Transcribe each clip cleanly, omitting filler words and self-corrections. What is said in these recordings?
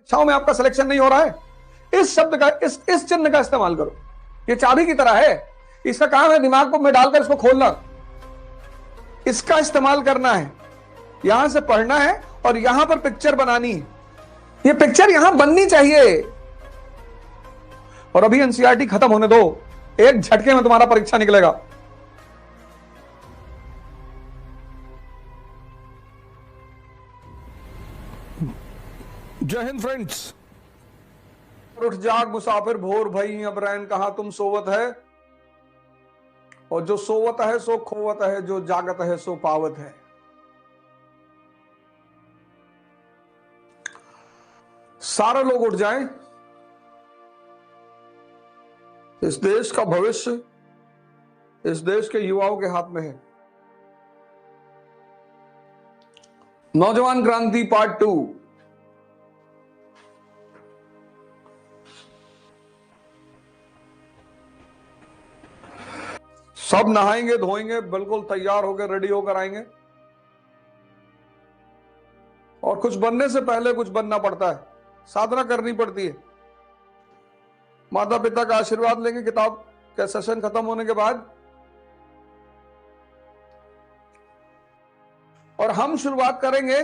परीक्षाओं में आपका सिलेक्शन नहीं हो रहा है, इस शब्द का इस चिन्ह का इस्तेमाल करो। ये चाबी की तरह है, इसका काम है दिमाग को में डालकर इसको खोलना, इसका इस्तेमाल करना है, यहां से पढ़ना है और यहां पर पिक्चर बनानी है। ये पिक्चर यहां बननी चाहिए। और अभी एनसीईआरटी खत्म होने दो, एक झटके में तुम्हारा परीक्षा निकलेगा। जय हिंद फ्रेंड्स। उठ जाग मुसाफिर भोर भई, अब रैन कहां तुम सोवत है, और जो सोवत है सो खोवत है, जो जागत है सो पावत है। सारे लोग उठ जाएं। इस देश का भविष्य इस देश के युवाओं के हाथ में है। नौजवान क्रांति पार्ट 2। सब नहाएंगे धोएंगे, बिल्कुल तैयार होकर रेडी होकर आएंगे। और कुछ बनने से पहले कुछ बनना पड़ता है, साधना करनी पड़ती है। माता पिता का आशीर्वाद लेंगे किताब का सेशन खत्म होने के बाद, और हम शुरुआत करेंगे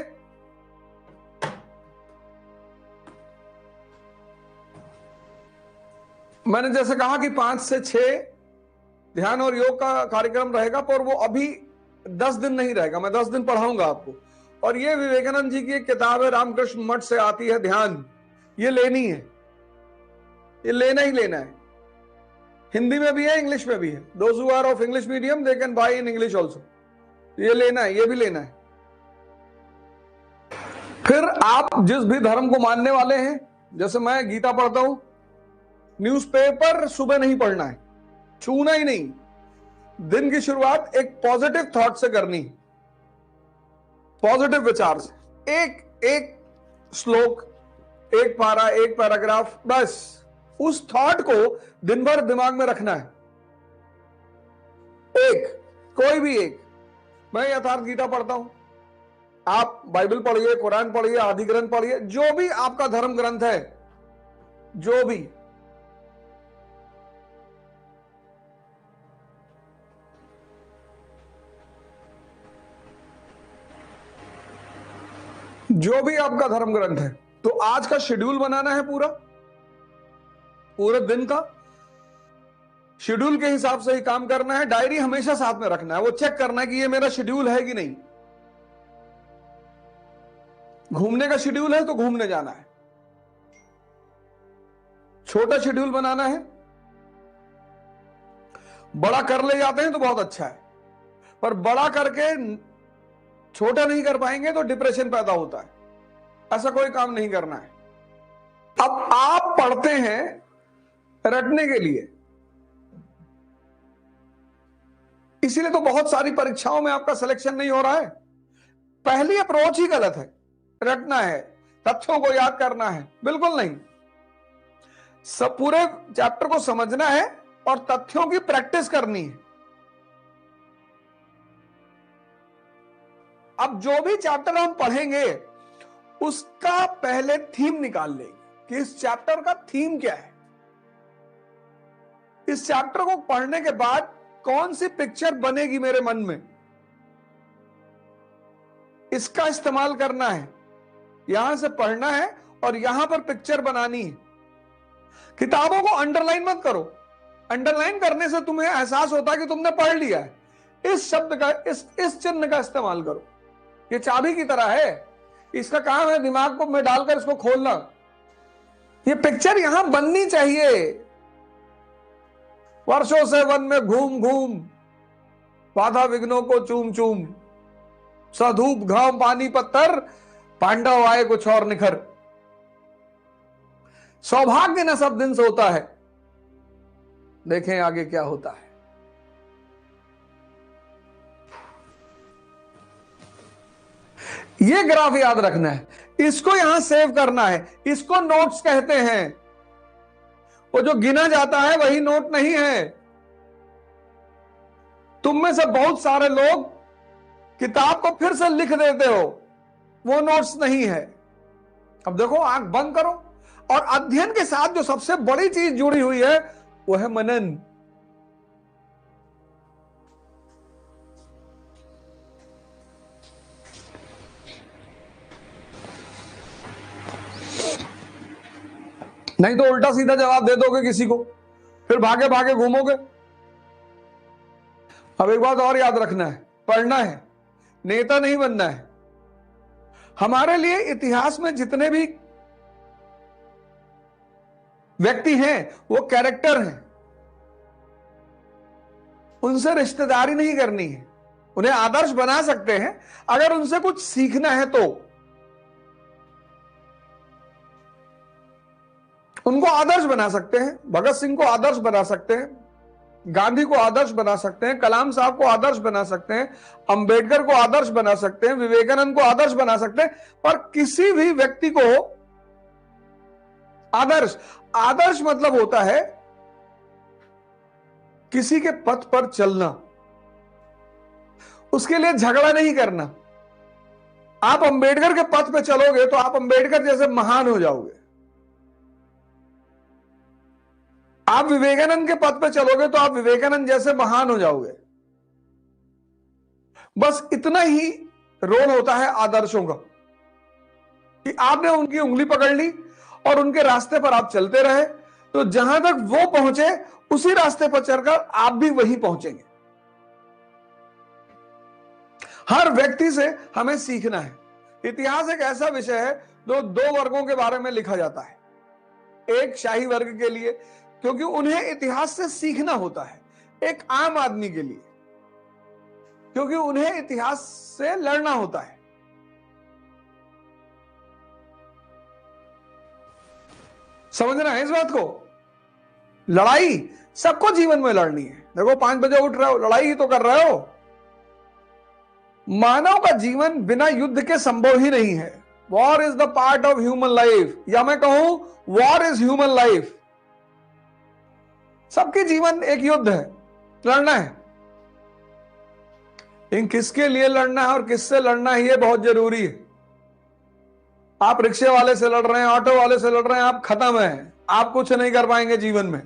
मैंने जैसे कहा कि 5 से 6 ध्यान और योग का कार्यक्रम रहेगा, पर वो अभी 10 दिन नहीं रहेगा। मैं 10 दिन पढ़ाऊंगा आपको। और ये विवेकानंद जी की एक किताब है, रामकृष्ण मठ से आती है ध्यान। ये लेनी है, ये लेना ही लेना है। हिंदी में भी है, इंग्लिश में भी है। Those who are of English medium they can buy in English also. ये लेना है, ये भी लेना है। फिर आप जिस भी धर्म को मानने वाले हैं, जैसे मैं गीता पढ़ता हूं, न्यूज़पेपर सुबह नहीं पढ़ना है, छूना ही नहीं। दिन की शुरुआत एक पॉजिटिव थॉट से करनी, पॉजिटिव विचार से। एक श्लोक, एक पारा, एक पैराग्राफ, बस उस थॉट को दिन भर दिमाग में रखना है। कोई भी एक। मैं यथार्थ गीता पढ़ता हूं, आप बाइबल पढ़िए, कुरान पढ़िए, आदि ग्रंथ पढ़िए, जो भी आपका धर्म ग्रंथ है, जो भी आपका धर्म ग्रंथ है। तो आज का शेड्यूल बनाना है, पूरे दिन का शेड्यूल के हिसाब से ही काम करना है। डायरी हमेशा साथ में रखना है, वो चेक करना है कि ये मेरा शेड्यूल है कि नहीं। घूमने का शेड्यूल है तो घूमने जाना है। छोटा शेड्यूल बनाना है। बड़ा कर ले जाते हैं तो बहुत अच्छा है, पर बड़ा करके छोटा नहीं कर पाएंगे तो डिप्रेशन पैदा होता है। ऐसा कोई काम नहीं करना है। अब आप पढ़ते हैं रटने के लिए, इसीलिए तो बहुत सारी परीक्षाओं में आपका सिलेक्शन नहीं हो रहा है। पहली अप्रोच ही गलत है। रटना है, तथ्यों को याद करना है, बिल्कुल नहीं। सब पूरे चैप्टर को समझना है और तथ्यों की प्रैक्टिस करनी है। अब जो भी चैप्टर हम पढ़ेंगे उसका पहले थीम निकाल लेंगे कि इस चैप्टर का थीम क्या है। इस चैप्टर को पढ़ने के बाद कौन सी पिक्चर बनेगी मेरे मन में, इसका इस्तेमाल करना है। यहां से पढ़ना है और यहां पर पिक्चर बनानी है। किताबों को अंडरलाइन मत करो। अंडरलाइन करने से तुम्हें एहसास होता है कि तुमने पढ़ लिया है। इस शब्द का इस चिन्ह का इस्तेमाल करो। ये चाबी की तरह है, इसका काम है दिमाग को में डालकर इसको खोलना। ये पिक्चर यहां बननी चाहिए। वर्षों से वन में घूम घूम, बाधा विघ्नों को चूम चूम, सधूप घाम पानी पत्थर, पांडव आए कुछ और निखर। सौभाग्य न सब दिन सोता है, देखें आगे क्या होता है। ये ग्राफ याद रखना है, इसको यहां सेव करना है। इसको नोट्स कहते हैं। वो जो गिना जाता है वही नोट नहीं है। तुम में से बहुत सारे लोग किताब को फिर से लिख देते हो, वो नोट्स नहीं है। अब देखो, आंख बंद करो, और अध्ययन के साथ जो सबसे बड़ी चीज जुड़ी हुई है वो है मनन। नहीं तो उल्टा सीधा जवाब दे दोगे किसी को, फिर भागे भागे घूमोगे। अब एक बात और याद रखना है, पढ़ना है, नेता नहीं बनना है। हमारे लिए इतिहास में जितने भी व्यक्ति हैं वो कैरेक्टर हैं, उनसे रिश्तेदारी नहीं करनी है। उन्हें आदर्श बना सकते हैं अगर उनसे कुछ सीखना है तो। उनको आदर्श बना सकते हैं, भगत सिंह को आदर्श बना सकते हैं, गांधी को आदर्श बना सकते हैं, कलाम साहब को आदर्श बना सकते हैं, अंबेडकर को आदर्श बना सकते हैं, विवेकानंद को आदर्श बना सकते हैं, पर किसी भी व्यक्ति को आदर्श मतलब होता है किसी के पथ पर चलना, उसके लिए झगड़ा नहीं करना। आप अंबेडकर के पथ पे चलोगे तो आप अंबेडकर जैसे महान हो जाओगे। आप विवेकानंद के पथ पे चलोगे तो आप विवेकानंद जैसे महान हो जाओगे। बस इतना ही रोल होता है आदर्शों का, कि आपने उनकी उंगली पकड़ ली और उनके रास्ते पर आप चलते रहे, तो जहां तक वो पहुंचे उसी रास्ते पर चलकर आप भी वहीं पहुंचेंगे। हर व्यक्ति से हमें सीखना है। इतिहास एक ऐसा विषय है जो दो वर्गों के बारे में लिखा जाता है। एक शाही वर्ग के लिए, क्योंकि उन्हें इतिहास से सीखना होता है। एक आम आदमी के लिए, क्योंकि उन्हें इतिहास से लड़ना होता है। समझना है इस बात को। लड़ाई सबको जीवन में लड़नी है। देखो, 5 बजे उठ रहे हो, लड़ाई ही तो कर रहे हो। मानव का जीवन बिना युद्ध के संभव ही नहीं है। War is the part of human life, या मैं कहूं वॉर इज ह्यूमन लाइफ। सबके जीवन एक युद्ध है, लड़ना है। इन किसके लिए लड़ना है और किससे लड़ना है, ये बहुत जरूरी है। आप रिक्शे वाले से लड़ रहे हैं, ऑटो वाले से लड़ रहे हैं, आप खत्म हैं। आप कुछ नहीं कर पाएंगे जीवन में।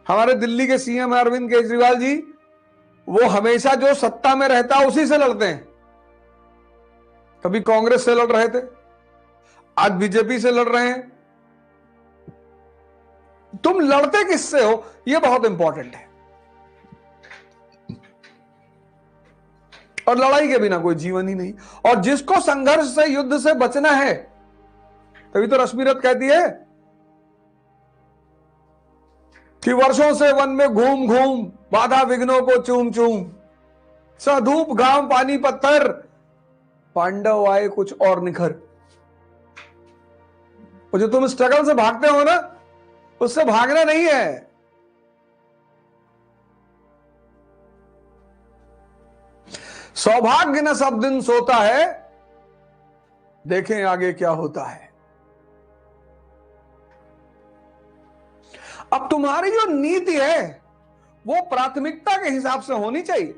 हमारे दिल्ली के सीएम अरविंद केजरीवाल जी, वो हमेशा जो सत्ता में रहता है उसी से लड़ते हैं। कभी कांग्रेस से लड़ रहे थे, आज बीजेपी से लड़ रहे हैं। तुम लड़ते किससे हो, यह बहुत इंपॉर्टेंट है। और लड़ाई के बिना कोई जीवन ही नहीं। और जिसको संघर्ष से, युद्ध से बचना है, तभी तो रश्मिरथ कहती है कि वर्षों से वन में घूम घूम बाधा विघ्नों को चूम चूम, सधूप घाम पानी पत्थर, पांडव आए कुछ और निखर। वो जो तुम स्ट्रगल से भागते हो ना, उससे भागना नहीं है। सौभाग्य न सब दिन सोता है, देखें आगे क्या होता है। अब तुम्हारी जो नीति है वो प्राथमिकता के हिसाब से होनी चाहिए।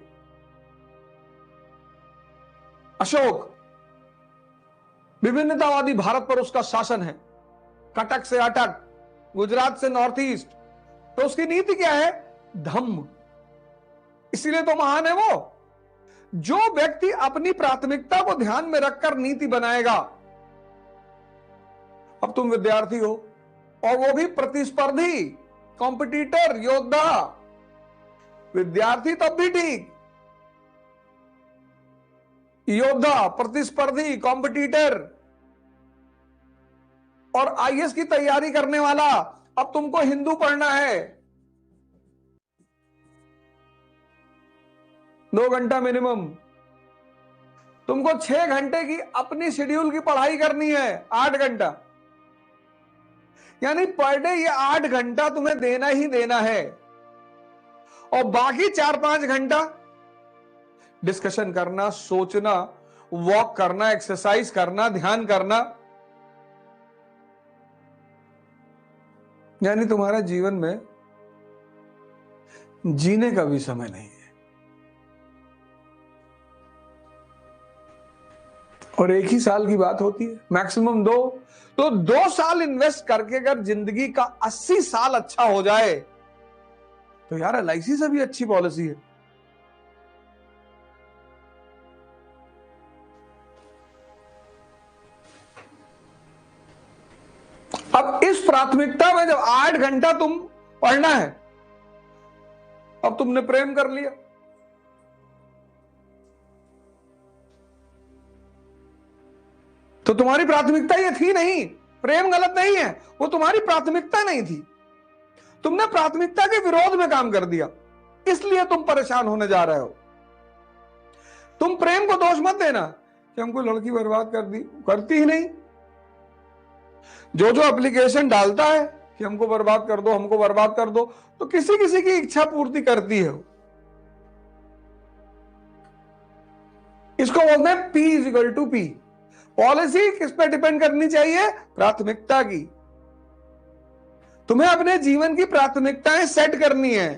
अशोक, विभिन्नतावादी भारत पर उसका शासन है, कटक से अटक, गुजरात से नॉर्थ ईस्ट, तो उसकी नीति क्या है? धम्म। इसीलिए तो महान है वो। जो व्यक्ति अपनी प्राथमिकता को ध्यान में रखकर नीति बनाएगा। अब तुम विद्यार्थी हो और वो भी प्रतिस्पर्धी, कॉम्पिटिटर, योद्धा। विद्यार्थी तब भी ठीक, योद्धा, प्रतिस्पर्धी, कॉम्पिटिटर और आईएएस की तैयारी करने वाला। अब तुमको हिंदू पढ़ना है, 2 घंटा मिनिमम। तुमको 6 घंटे की अपनी शेड्यूल की पढ़ाई करनी है, 8 घंटा, यानी पर डे ये 8 घंटा तुम्हें देना ही देना है। और बाकी 4-5 घंटा डिस्कशन करना, सोचना, वॉक करना, एक्सरसाइज करना, ध्यान करना। यानी तुम्हारा जीवन में जीने का भी समय नहीं है। और एक ही साल की बात होती है, मैक्सिमम 2। तो 2 साल इन्वेस्ट करके अगर जिंदगी का 80 साल अच्छा हो जाए तो यार एलआईसी से भी अच्छी पॉलिसी है। अब इस प्राथमिकता में जब 8 घंटा तुम पढ़ना है, अब तुमने प्रेम कर लिया, तो तुम्हारी प्राथमिकता ये थी नहीं। प्रेम गलत नहीं है, वो तुम्हारी प्राथमिकता नहीं थी। तुमने प्राथमिकता के विरोध में काम कर दिया, इसलिए तुम परेशान होने जा रहे हो। तुम प्रेम को दोष मत देना कि हमको लड़की बर्बाद कर दी, करती ही नहीं। जो जो एप्लीकेशन डालता है कि हमको बर्बाद कर दो, हमको बर्बाद कर दो, तो किसी किसी की इच्छा पूर्ति करती है। इसको बोलते हैं P = P। पॉलिसी किस पे डिपेंड करनी चाहिए? प्राथमिकता की। तुम्हें अपने जीवन की प्राथमिकताएं सेट करनी है,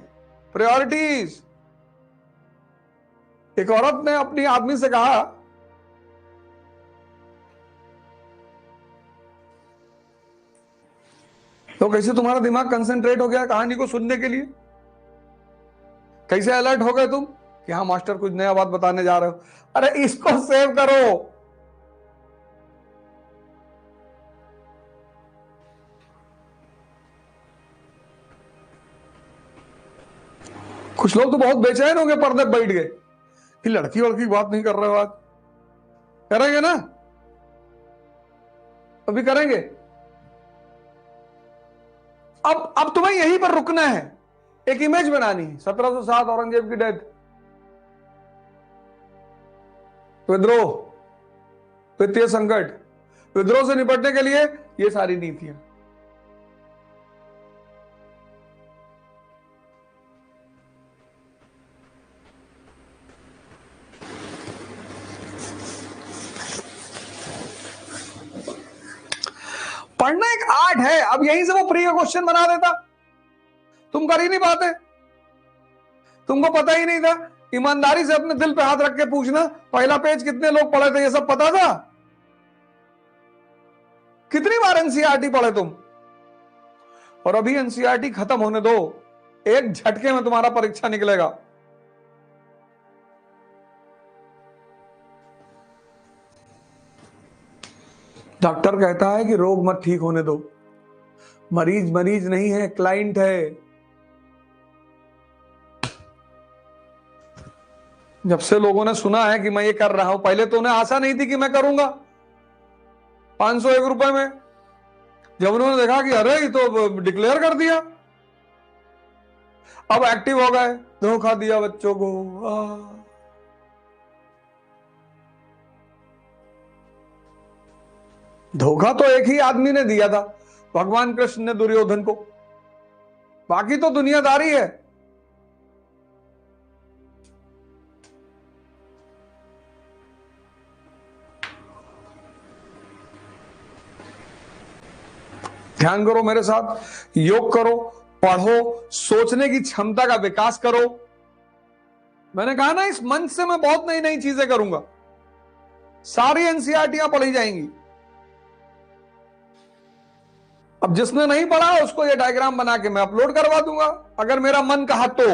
प्रायोरिटीज। एक औरत ने अपनी आदमी से कहा, तो कैसे तुम्हारा दिमाग कंसंट्रेट हो गया कहानी को सुनने के लिए? कैसे अलर्ट हो गए तुम कि हाँ मास्टर कुछ नया बात बताने जा रहे हो? अरे इसको सेव करो। कुछ लोग तो बहुत बेचैन हो गए, पर्दे पे बैठ गए कि लड़की वड़की की बात नहीं कर रहे हो। आज करेंगे ना, अभी करेंगे। अब तुम्हें यहीं पर रुकना है। एक इमेज बनानी है। 1707 औरंगजेब की डेथ, विद्रोह, वित्तीय संकट, विद्रोह से निपटने के लिए ये सारी नीतियां। पढ़ना एक आर्ट है। अब यहीं से वो प्री का क्वेश्चन बना देता, तुम कर ही नहीं पाते। तुमको पता ही नहीं था। ईमानदारी से अपने दिल पे हाथ रख के पूछना, पहला पेज कितने लोग पढ़े थे? ये सब पता था? कितनी बार एनसीईआरटी पढ़े तुम? और अभी एनसीईआरटी खत्म होने दो, एक झटके में तुम्हारा परीक्षा निकलेगा। डॉक्टर कहता है कि रोग मत ठीक होने दो। मरीज मरीज नहीं है, क्लाइंट है। जब से लोगों ने सुना है कि मैं ये कर रहा हूं, पहले तो उन्हें आशा नहीं थी कि मैं करूंगा 501 रुपए में। जब उन्होंने देखा कि अरे ये तो डिक्लेयर कर दिया, अब एक्टिव हो गए। धोखा दिया बच्चों को। धोखा तो एक ही आदमी ने दिया था, भगवान कृष्ण ने दुर्योधन को। बाकी तो दुनियादारी है। ध्यान करो मेरे साथ, योग करो, पढ़ो, सोचने की क्षमता का विकास करो। मैंने कहा ना, इस मंच से मैं बहुत नई नई चीजें करूंगा। सारी एनसीईआरटीयां पढ़ी जाएंगी। अब जिसने नहीं पढ़ा उसको ये डायग्राम बना के मैं अपलोड करवा दूंगा, अगर मेरा मन कहा तो।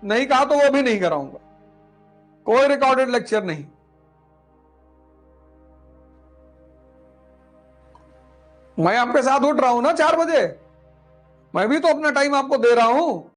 नहीं कहा तो वो भी नहीं कराऊंगा। कोई रिकॉर्डेड लेक्चर नहीं। मैं आपके साथ उठ रहा हूं ना 4 बजे, मैं भी तो अपना टाइम आपको दे रहा हूं।